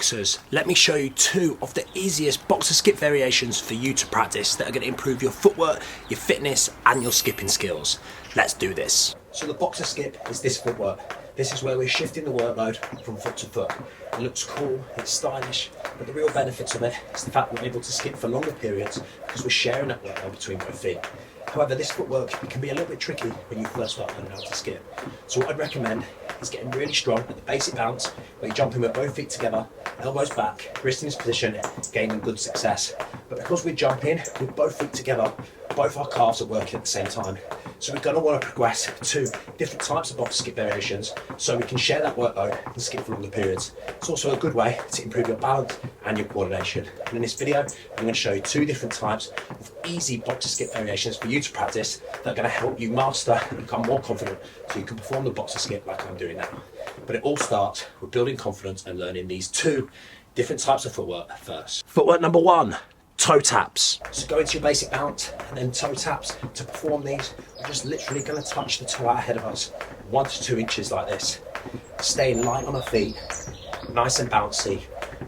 boxers, let me show you two of the easiest boxer skip variations for you to practice that are going to improve your footwork, your fitness and your skipping skills. Let's do this. So the boxer skip is this footwork. This is where we're shifting the workload from foot to foot. It looks cool, it's stylish, but the real benefits of it is the fact that we're able to skip for longer periods because we're sharing that workload between both feet. However, this footwork can be a little bit tricky when you first start learning how to skip. So what I'd recommend is getting really strong at the basic bounce, where you're jumping with both feet together, elbows back, wrist in this position, gaining good success. But because we're jumping with both feet together, both our calves are working at the same time. So we're going to want to progress to different types of boxer skip variations so we can share that workload and skip for longer periods. It's also a good way to improve your balance and your coordination. And in this video, I'm going to show you two different types of easy boxer skip variations for you to practice that are going to help you master and become more confident so you can perform the boxer skip like I'm doing now. But it all starts with building confidence and learning these two different types of footwork first. Footwork number one. Toe taps. So go into your basic bounce and then toe taps. To perform these, we're just literally going to touch the toe out ahead of us, 1 to 2 inches like this. Staying light on our feet, nice and bouncy,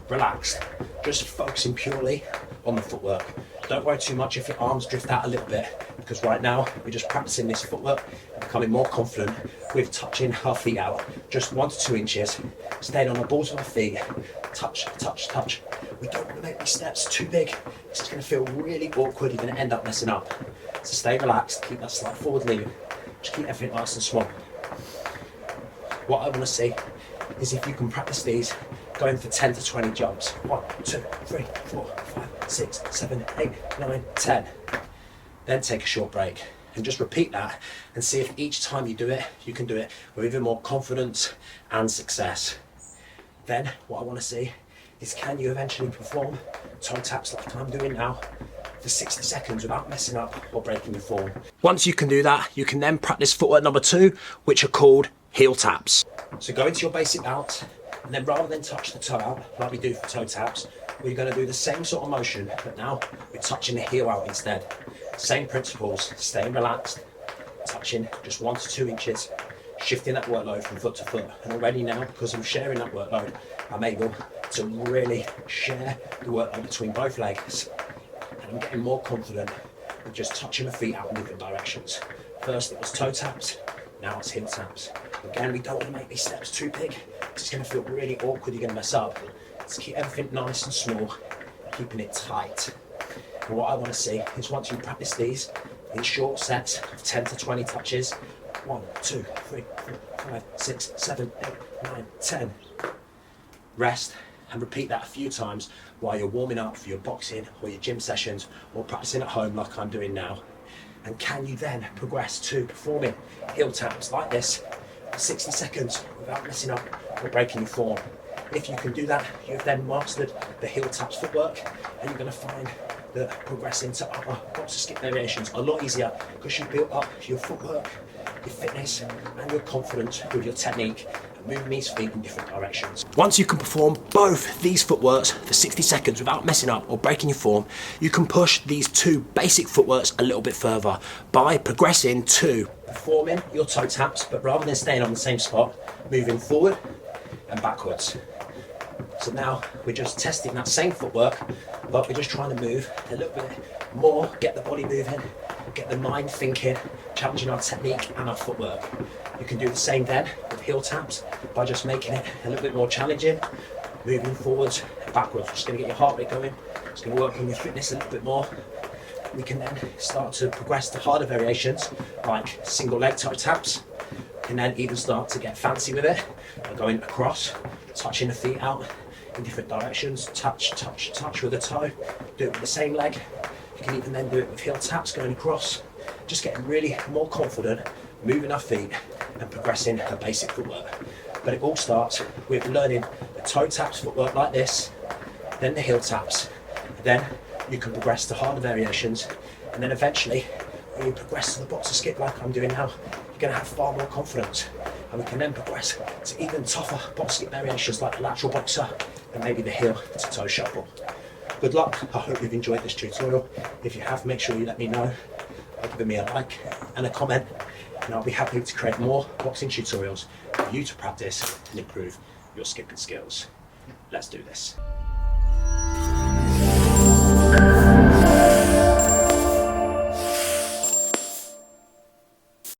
relaxed, just focusing purely on the footwork. Don't worry too much if your arms drift out a little bit, because right now we're just practicing this footwork and becoming more confident with touching our feet out, just 1 to 2 inches, staying on the balls of our feet, touch, touch, touch. We don't want to make these steps too big. It's just going to feel really awkward. You're going to end up messing up. So stay relaxed, keep that slight forward lean. Just keep everything nice and small. What I want to see is if you can practice these going for 10 to 20 jumps. 1, 2, 3, 4, 5, 6, 7, 8, 9, 10. Then take a short break and just repeat that and see if each time you do it, you can do it with even more confidence and success. Then what I want to see is can you eventually perform toe taps like I'm doing now for 60 seconds without messing up or breaking your form. Once you can do that, you can then practice footwork number 2, which are called heel taps. So go into your basic bounce, and then rather than touch the toe out like we do for toe taps, we're going to do the same sort of motion, but now we're touching the heel out instead. Same principles, staying relaxed, touching just 1 to 2 inches, shifting that workload from foot to foot. And already now, because I'm sharing that workload, I'm able to really share the workload between both legs. And I'm getting more confident with just touching my feet out in different directions. First it was toe taps, now it's heel taps. Again, we don't want to make these steps too big. It's going to feel really awkward, you're going to mess up. Let's keep everything nice and small, keeping it tight. And what I want to see is once you practice these in short sets of 10 to 20 touches, 1, 2, 3, 4, 5, 6, 7, 8, 9, 10. Rest and repeat that a few times while you're warming up for your boxing or your gym sessions or practicing at home like I'm doing now. And can you then progress to performing heel taps like this for 60 seconds without messing up or breaking your form? If you can do that, you've then mastered the heel taps footwork, and you're going to find that progressing to other boxer skip variations a lot easier because you've built up your footwork, your fitness and your confidence with your technique and moving these feet in different directions. Once you can perform both these footworks for 60 seconds without messing up or breaking your form, you can push these two basic footworks a little bit further by progressing to performing your toe taps, but rather than staying on the same spot, moving forward and backwards. So now we're just testing that same footwork, but we're just trying to move a little bit more, get the body moving, get the mind thinking, challenging our technique and our footwork. You can do the same then with heel taps by just making it a little bit more challenging, moving forwards and backwards. Just going to get your heart rate going. It's going to work on your fitness a little bit more. We can then start to progress to harder variations like single leg toe taps, and then even start to get fancy with it by going across, touching the feet out in different directions, touch, touch, touch with the toe, do it with the same leg. You can even then do it with heel taps going across, just getting really more confident, moving our feet and progressing a basic footwork. But it all starts with learning the toe taps footwork like this, then the heel taps, then you can progress to harder variations, and then eventually when you progress to the boxer skip like I'm doing now, you're going to have far more confidence, and we can then progress to even tougher boxer skip variations like the lateral boxer and maybe the heel to toe shuffle. Good luck. I hope you've enjoyed this tutorial. If you have, make sure you let me know by giving me a like and a comment, and I'll be happy to create more boxing tutorials for you to practice and improve your skipping skills. Let's do this.